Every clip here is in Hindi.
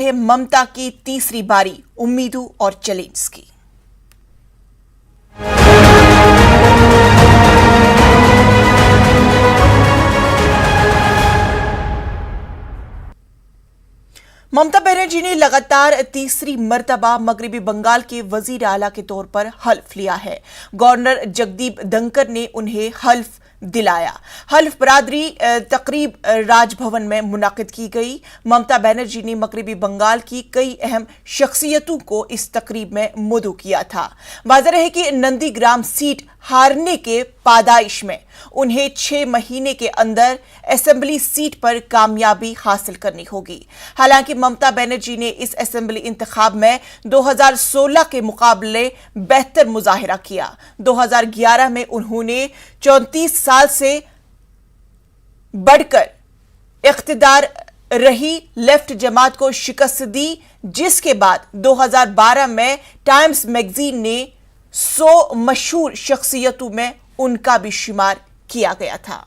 है ममता की तीसरी बारी उम्मीदों और चैलेंज की। ममता बनर्जी ने लगातार तीसरी मर्तबा मगरबी बंगाल के वजीर आला के तौर पर हल्फ लिया है। गवर्नर जगदीप धनखड़ ने उन्हें हल्फ दिलाया। हल्फ बरादरी तकरीब राजभवन में मुनाकिद की गई। ममता बनर्जी ने मगरबी बंगाल की कई अहम शख्सियतों को इस तकरीब में मदऊ किया था। वाज़ेह है कि नंदीग्राम सीट हारने के पादाइश में उन्हें 6 महीने के अंदर असेंबली सीट पर कामयाबी हासिल करनी होगी। हालांकि ममता बनर्जी ने इस असेंबली इंतखाब में 2016 के मुकाबले बेहतर मुजाहिरा किया। 2011 में उन्होंने 34 साल से बढ़कर इख्तिदार रही लेफ्ट जमात को शिकस्त दी, जिसके बाद 2012 में टाइम्स मैगजीन ने 100 मशहूर शख्सियतों में उनका भी शुमार किया गया था।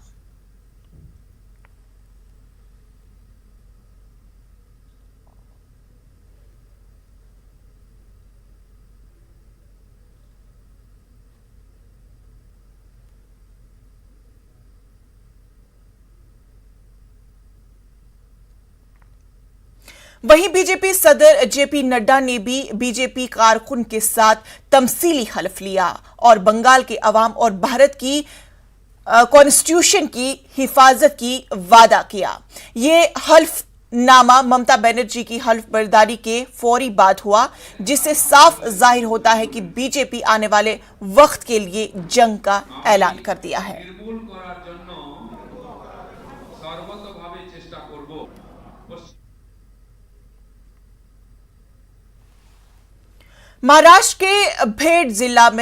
वहीं बीजेपी सदर जेपी नड्डा ने भी बीजेपी कारकुन के साथ तमसीली हल्फ लिया और बंगाल के अवाम और भारत की कॉन्स्टिट्यूशन की हिफाजत की वादा किया। ये हल्फ नामा ममता बनर्जी की हल्फ बर्दारी के फौरी बाद हुआ, जिससे साफ जाहिर होता है कि बीजेपी आने वाले वक्त के लिए जंग का ऐलान कर दिया है। महाराष्ट्र के भेड़ जिला में